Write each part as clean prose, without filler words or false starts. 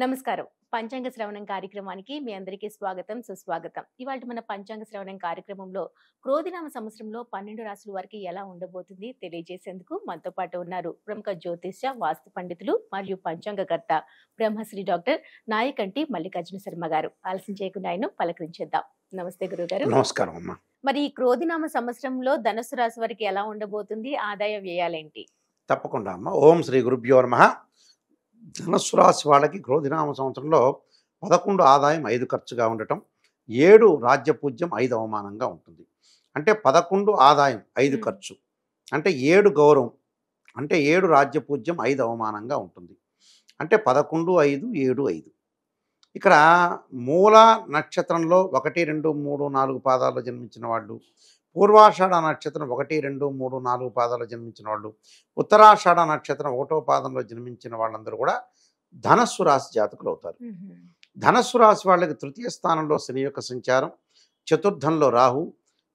నమస్కారం. పంచాంగ శ్రవణం కార్యక్రమానికి మీ అందరికీ స్వాగతం, సుస్వాగతం. ఇవాల్టి మన పంచాంగ శ్రవణం కార్యక్రమంలో క్రోధినామ సంవత్సరంలో 12 రాశుల వారికి ఎలా ఉండబోతుంది తెలియజేసేందుకు మనతో పాటు ఉన్నారు ప్రముఖ జ్యోతిష్య, వాస్తు పండితులు మరియు పంచాంగకర్త బ్రహ్మశ్రీ డాక్టర్ నాయకంటి మల్లికార్జున శర్మ గారు. ఆలస్యం చేయకుండా ఆయన పలకరించేద్దాం. నమస్తే గురుగారు. నమస్కారం అమ్మా. మరి ఈ క్రోధినామ సంవత్సరంలో ధనుసు రాశి వారికి ఎలా ఉండబోతుంది? ఆదాయ వ్యయాలేంటి? తప్పకుండా అమ్మ. ఓం శ్రీ గురుభ్యో నమః. ధనుస్సు రాశి వాళ్ళకి క్రోధినామ సంవత్సరంలో 11 ఆదాయం 5 ఖర్చుగా ఉండటం, 7 రాజ్యపూజ్యం 5 అవమానంగా ఉంటుంది. అంటే 11 ఆదాయం 5 ఖర్చు అంటే 7 గౌరవం, అంటే 7 రాజ్యపూజ్యం 5 అవమానంగా ఉంటుంది. అంటే 11, 5, 7, 5. ఇక్కడ మూల నక్షత్రంలో 1, 2, 3, 4 పాదాల్లో జన్మించిన వాళ్ళు, పూర్వాషాఢ నక్షత్రం 1, 2, 3, 4 పాదాల్లో జన్మించిన వాళ్ళు, ఉత్తరాషాఢ నక్షత్రం 1వ పాదంలో జన్మించిన వాళ్ళందరూ కూడా ధనస్సు రాశి జాతకులు అవుతారు. ధనస్సు రాశి వాళ్ళకి తృతీయ స్థానంలో శని యొక్క సంచారం, చతుర్థంలో రాహు,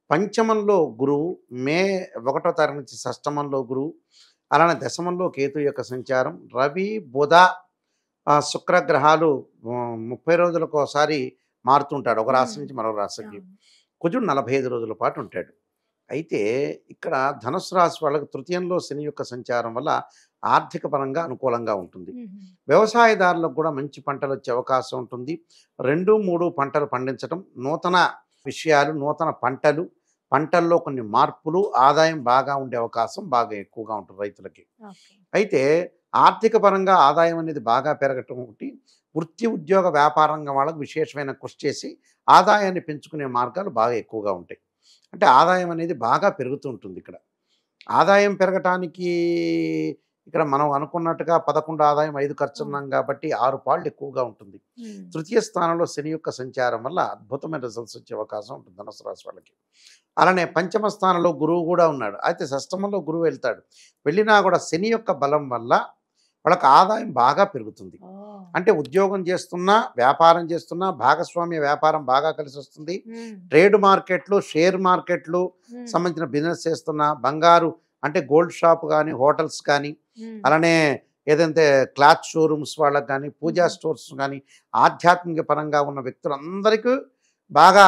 పంచమంలో గురువు, మే 1వ తారీఖు నుంచి షష్టమంలో గురువు, అలానే దశమంలో కేతు యొక్క సంచారం, రవి, బుధ, శుక్రగ్రహాలు 30 రోజులకు ఒకసారి మారుతుంటాడు ఒక రాశి నుంచి మరో రాశికి. కుజుడు 45 రోజుల పాటు ఉంటాడు. అయితే ఇక్కడ ధనుసు రాశి వాళ్ళకి తృతీయంలో శని యొక్క సంచారం వల్ల ఆర్థిక పరంగా అనుకూలంగా ఉంటుంది. వ్యవసాయదారులకు కూడా మంచి పంటలు వచ్చే అవకాశం ఉంటుంది. 2, 3 పంటలు పండించడం, నూతన విషయాలు, నూతన పంటల్లో కొన్ని మార్పులు, ఆదాయం బాగా ఉండే అవకాశం బాగా ఎక్కువగా ఉంటుంది రైతులకి. అయితే ఆర్థిక పరంగా ఆదాయం అనేది బాగా పెరగటం ఒకటి, వృత్తి ఉద్యోగ వ్యాపారంగా వాళ్ళకు విశేషమైన కృషి చేసి ఆదాయాన్ని పెంచుకునే మార్గాలు బాగా ఎక్కువగా ఉంటాయి. అంటే ఆదాయం అనేది బాగా పెరుగుతూ ఉంటుంది. ఇక్కడ ఆదాయం పెరగటానికి ఇక్కడ మనం అనుకున్నట్టుగా 11 ఆదాయం 5 ఖర్చు ఉన్నాం కాబట్టి 6 పాళ్ళు ఎక్కువగా ఉంటుంది. తృతీయ స్థానంలో శని యొక్క సంచారం వల్ల అద్భుతమైన రిజల్ట్స్ వచ్చే అవకాశం ఉంటుంది ధనుసు రాశి వాళ్ళకి. అలానే పంచమ స్థానంలో గురువు కూడా ఉన్నాడు. అయితే షష్టమంలో గురువు వెళ్తాడు. వెళ్ళినా కూడా శని యొక్క బలం వల్ల వాళ్ళకి ఆదాయం బాగా పెరుగుతుంది. అంటే ఉద్యోగం చేస్తున్నా, వ్యాపారం చేస్తున్నా, భాగస్వామ్య వ్యాపారం బాగా కలిసి వస్తుంది. ట్రేడ్ మార్కెట్లు, షేర్ మార్కెట్లు సంబంధించిన బిజినెస్ చేస్తున్నా, బంగారు అంటే గోల్డ్ షాప్ కానీ, హోటల్స్ కానీ, అలానే ఏదైతే క్లాత్ షోరూమ్స్ వాళ్ళకి కానీ, పూజా స్టోర్స్ కానీ, ఆధ్యాత్మిక పరంగా ఉన్న వ్యక్తులందరికీ బాగా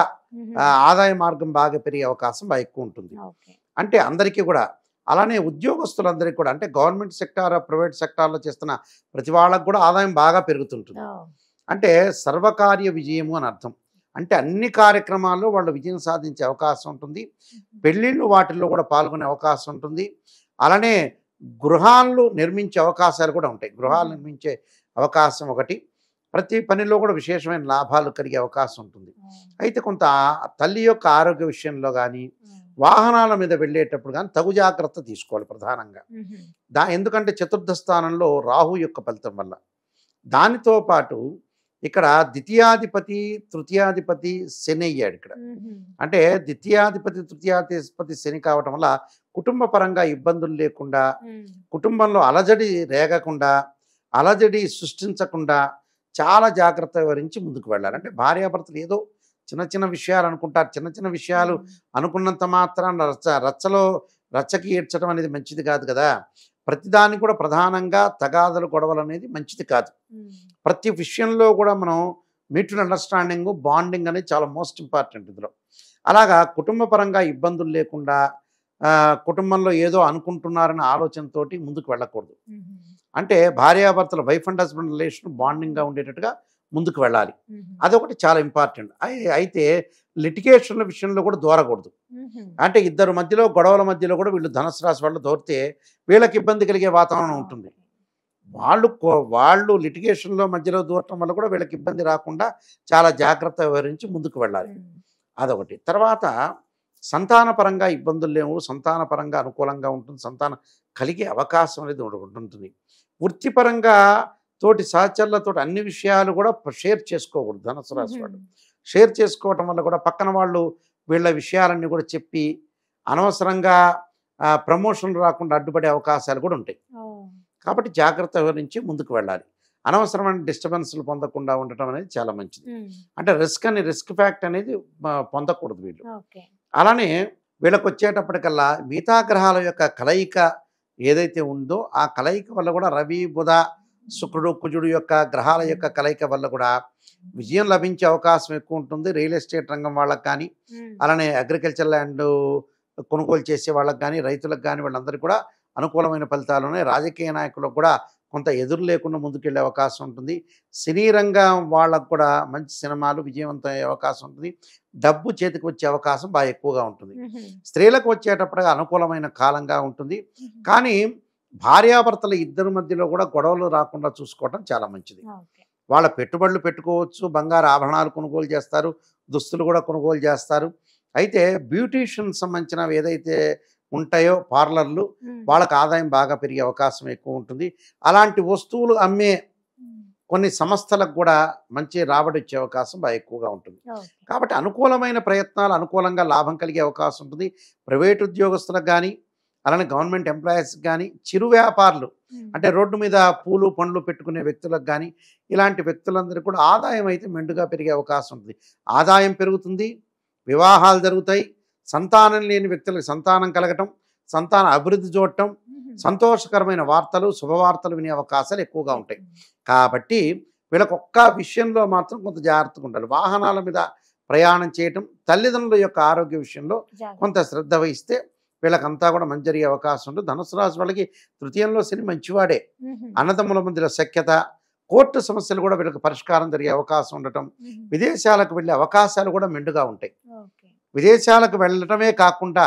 ఆదాయ మార్గం బాగా పెరిగే అవకాశం బాగా ఎక్కువ ఉంటుంది. అంటే అందరికీ కూడా. అలానే ఉద్యోగస్తులందరికీ కూడా, అంటే గవర్నమెంట్ సెక్టార్, ప్రైవేట్ సెక్టార్లో చేస్తున్న ప్రతి వాళ్ళకు కూడా ఆదాయం బాగా పెరుగుతుంటుంది. అంటే సర్వకార్య విజయము అని అర్థం. అంటే అన్ని కార్యక్రమాల్లో వాళ్ళు విజయం సాధించే అవకాశం ఉంటుంది. పెళ్ళిళ్ళు వాటిల్లో కూడా పాల్గొనే అవకాశం ఉంటుంది. అలానే గృహాలు నిర్మించే అవకాశాలు కూడా ఉంటాయి. గృహాలు నిర్మించే అవకాశం ఒకటి. ప్రతి పనిలో కూడా విశేషమైన లాభాలు కలిగే అవకాశం ఉంటుంది. అయితే కొంత తల్లి యొక్క ఆరోగ్య విషయంలో కానీ, వాహనాల మీద వెళ్ళేటప్పుడు కానీ తగు జాగ్రత్త తీసుకోవాలి ప్రధానంగా. ఎందుకంటే చతుర్థ స్థానంలో రాహు యొక్క ఫలితం వల్ల. దానితో పాటు ఇక్కడ ద్వితీయాధిపతి, తృతీయాధిపతి శని అయ్యాడు ఇక్కడ. అంటే ద్వితీయాధిపతి, తృతీయాధిపతి శని కావటం వల్ల కుటుంబ పరంగా ఇబ్బందులు లేకుండా, కుటుంబంలో అలజడి రేగకుండా, అలజడి సృష్టించకుండా చాలా జాగ్రత్త వివరించి ముందుకు వెళ్ళాలి. అంటే భార్యాభర్తలు ఏదో చిన్న చిన్న విషయాలు అనుకుంటారు. చిన్న చిన్న విషయాలు అనుకున్నంత మాత్రాన రచ్చకి ఏడ్చడం అనేది మంచిది కాదు కదా. ప్రతిదాన్ని కూడా ప్రధానంగా తగాదలు, గొడవలు అనేది మంచిది కాదు. ప్రతి విషయంలో కూడా మనం మ్యూచువల్ అండర్స్టాండింగ్, బాండింగ్ అనేది చాలా మోస్ట్ ఇంపార్టెంట్ ఇందులో. అలాగా కుటుంబ పరంగా ఇబ్బందులు లేకుండా, కుటుంబంలో ఏదో అనుకుంటున్నారనే ఆలోచనతోటి ముందుకు వెళ్ళకూడదు. అంటే భార్యాభర్తల వైఫ్ అండ్ హస్బెండ్ రిలేషన్ బాండింగ్గా ఉండేటట్టుగా ముందుకు వెళ్ళాలి. అదొకటి చాలా ఇంపార్టెంట్. అయితే లిటిగేషన్ల విషయంలో కూడా దూరకూడదు. అంటే ఇద్దరు మధ్యలో, గొడవల మధ్యలో కూడా వీళ్ళు ధనుసు రాశి వాళ్ళు దూరితే వీళ్ళకి ఇబ్బంది కలిగే వాతావరణం ఉంటుంది. వాళ్ళు లిటిగేషన్లో మధ్యలో దూరటం వల్ల కూడా వీళ్ళకి ఇబ్బంది రాకుండా చాలా జాగ్రత్త వివరించి ముందుకు వెళ్ళాలి. అదొకటి. తర్వాత సంతానపరంగా ఇబ్బందులు లేవు, సంతానపరంగా అనుకూలంగా ఉంటుంది, సంతానం కలిగే అవకాశం అనేది ఉంటుంది. వృత్తిపరంగా తోటి సహచరులతో అన్ని విషయాలు కూడా షేర్ చేసుకోకూడదు ధనుసు రాశి వాళ్ళు. షేర్ చేసుకోవటం వల్ల కూడా పక్కన వాళ్ళు వీళ్ళ విషయాలన్నీ కూడా చెప్పి అనవసరంగా ప్రమోషన్లు రాకుండా అడ్డుపడే అవకాశాలు కూడా ఉంటాయి. కాబట్టి జాగ్రత్త వివరించి ముందుకు వెళ్ళాలి. అనవసరమైన డిస్టర్బెన్స్లు పొందకుండా ఉండటం అనేది చాలా మంచిది. అంటే రిస్క్ ఫ్యాక్ట్ అనేది పొందకూడదు వీళ్ళు. అలానే వీళ్ళకి వచ్చేటప్పటికల్లా మిగతా గ్రహాల యొక్క కలయిక ఏదైతే ఉందో ఆ కలయిక వల్ల కూడా రవి, బుధ, శుక్రుడు కుజుడు యొక్క గ్రహాల యొక్క కలయిక వల్ల కూడా విజయం లభించే అవకాశం ఎక్కువ ఉంటుంది. రియల్ ఎస్టేట్ రంగం వాళ్ళకి కానీ, అలానే అగ్రికల్చర్ ల్యాండ్ కొనుగోలు చేసే వాళ్ళకి కానీ, రైతులకు కానీ, వాళ్ళందరికీ కూడా అనుకూలమైన ఫలితాలు ఉన్నాయి. రాజకీయ నాయకులకు కూడా కొంత ఎదురు లేకుండా ముందుకెళ్ళే అవకాశం ఉంటుంది. సినీ రంగం వాళ్ళకు కూడా మంచి సినిమాలు విజయవంతం అయ్యే అవకాశం ఉంటుంది. డబ్బు చేతికి వచ్చే అవకాశం బాగా ఎక్కువగా ఉంటుంది. స్త్రీలకు వచ్చేటప్పటిగా అనుకూలమైన కాలంగా ఉంటుంది. కానీ భార్యాభర్తల ఇద్దరి మధ్యలో కూడా గొడవలు రాకుండా చూసుకోవటం చాలా మంచిది. వాళ్ళ పెట్టుబడులు పెట్టుకోవచ్చు, బంగారు ఆభరణాలు కొనుగోలు చేస్తారు, దుస్తులు కూడా కొనుగోలు చేస్తారు. అయితే బ్యూటీషియన్ సంబంధించినవి ఏదైతే ఉంటాయో పార్లర్లు, వాళ్ళకి ఆదాయం బాగా పెరిగే అవకాశం ఎక్కువ ఉంటుంది. అలాంటి వస్తువులు అమ్మే కొన్ని సంస్థలకు కూడా మంచి రాబడి వచ్చే అవకాశం బాగా ఎక్కువగా ఉంటుంది. కాబట్టి అనుకూలమైన ప్రయత్నాలు అనుకూలంగా లాభం కలిగే అవకాశం ఉంటుంది. ప్రైవేట్ ఉద్యోగస్తులకు కానీ, అలానే గవర్నమెంట్ ఎంప్లాయీస్కి కానీ, చిరు వ్యాపారులు అంటే రోడ్డు మీద పూలు పండ్లు పెట్టుకునే వ్యక్తులకు కానీ, ఇలాంటి వ్యక్తులందరికీ కూడా ఆదాయం అయితే మెండుగా పెరిగే అవకాశం ఉంటుంది. ఆదాయం పెరుగుతుంది, వివాహాలు జరుగుతాయి, సంతానం లేని వ్యక్తులకు సంతానం కలగటం, సంతాన అభివృద్ధి చూడటం, సంతోషకరమైన వార్తలు శుభవార్తలు వినే అవకాశాలు ఎక్కువగా ఉంటాయి. కాబట్టి వీళ్ళకి ఒక్క విషయంలో మాత్రం కొంత జాగ్రత్తగా ఉండాలి. వాహనాల మీద ప్రయాణం చేయటం, తల్లిదండ్రుల యొక్క ఆరోగ్య విషయంలో కొంత శ్రద్ధ వహిస్తే వీళ్ళకంతా కూడా మంచి జరిగే అవకాశం ఉంటుంది. ధనుసు రాశి వాళ్ళకి తృతీయంలో శని మంచివాడే. అన్నదమ్ముల మధ్యలో సఖ్యత, కోర్టు సమస్యలు కూడా వీళ్ళకి పరిష్కారం జరిగే అవకాశం ఉండటం, విదేశాలకు వెళ్ళే అవకాశాలు కూడా మెండుగా ఉంటాయి. విదేశాలకు వెళ్ళటమే కాకుండా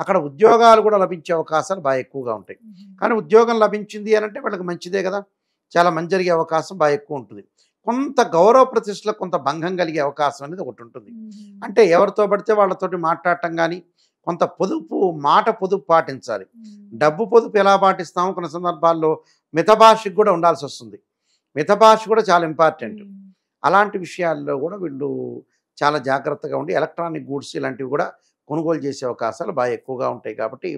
అక్కడ ఉద్యోగాలు కూడా లభించే అవకాశాలు బాగా ఎక్కువగా ఉంటాయి. కానీ ఉద్యోగం లభించింది అని అంటే వీళ్ళకి మంచిదే కదా, చాలా మంచి జరిగే అవకాశం బాగా ఎక్కువ ఉంటుంది. కొంత గౌరవ ప్రతిష్టలకు కొంత భంగం కలిగే అవకాశం అనేది ఒకటి ఉంటుంది. అంటే ఎవరితో పడితే వాళ్ళతోటి మాట్లాడటం కానీ, కొంత మాట పొదుపు పాటించాలి. డబ్బు పొదుపు ఎలా పాటిస్తామో కొన్ని సందర్భాల్లో మితభాషకు కూడా ఉండాల్సి వస్తుంది. మితభాష కూడా చాలా ఇంపార్టెంట్. అలాంటి విషయాల్లో కూడా వీళ్ళు చాలా జాగ్రత్తగా ఉండి ఎలక్ట్రానిక్ గూడ్స్ ఇలాంటివి కూడా కొనుగోలు చేసే అవకాశాలు బాగా ఎక్కువగా ఉంటాయి. కాబట్టి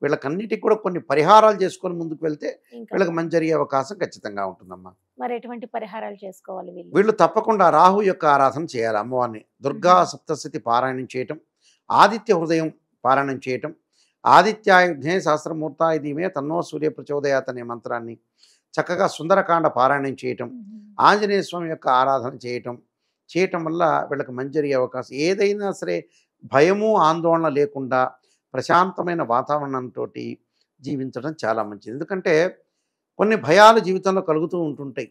వీళ్ళకన్నిటికీ కూడా కొన్ని పరిహారాలు చేసుకొని ముందుకు వెళ్తే వీళ్ళకి మంచి జరిగే అవకాశం ఖచ్చితంగా ఉంటుందమ్మా. మరి ఎటువంటి పరిహారాలు చేసుకోవాలి వీళ్ళు? తప్పకుండా రాహు యొక్క ఆరాధన చేయాలి. అమ్మవారిని దుర్గా సప్తశతి పారాయణం చేయటం, ఆదిత్య హృదయం పారాయణం చేయటం, ఆదిత్యాయుధే సహస్రమూర్తాయ ధీమే తన్నో సూర్య ప్రచోదయాత్ అనే మంత్రాన్ని చక్కగా సుందరకాండ పారాయణం చేయటం, ఆంజనేయ స్వామి యొక్క ఆరాధన చేయటం వల్ల వీళ్ళకి మంచి జరిగే అవకాశం. ఏదైనా సరే భయము ఆందోళన లేకుండా ప్రశాంతమైన వాతావరణంతో జీవించడం చాలా మంచిది. ఎందుకంటే కొన్ని భయాలు జీవితంలో కలుగుతూ ఉంటుంటాయి.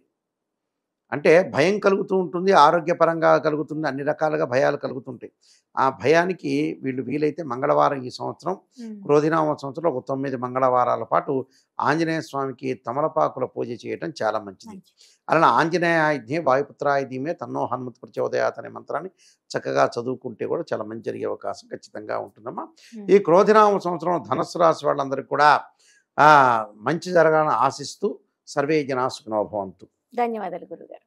అంటే భయం కలుగుతూ ఉంటుంది, ఆరోగ్యపరంగా కలుగుతుంది, అన్ని రకాలుగా భయాలు కలుగుతుంటాయి. ఆ భయానికి వీళ్ళు వీలైతే మంగళవారం ఈ సంవత్సరం క్రోధినామ సంవత్సరంలో ఒక 9 మంగళవారాల పాటు ఆంజనేయ స్వామికి తమలపాకుల పూజ చేయటం చాలా మంచిది. అలానే ఆంజనేయాయుధే వాయుపుత్రాయుధీమే తన్నో హనుమత్ ప్రచోదయాత్ అనే మంత్రాన్ని చక్కగా చదువుకుంటే కూడా చాలా మంచి జరిగే అవకాశం ఖచ్చితంగా ఉంటుందమ్మా. ఈ క్రోధినామ సంవత్సరం ధనుస్సు రాశి వాళ్ళందరికీ కూడా మంచి జరగాలని ఆశిస్తూ సర్వే జనా సుఖినో భవంతు. ధన్యవాదాలు గురుగారు.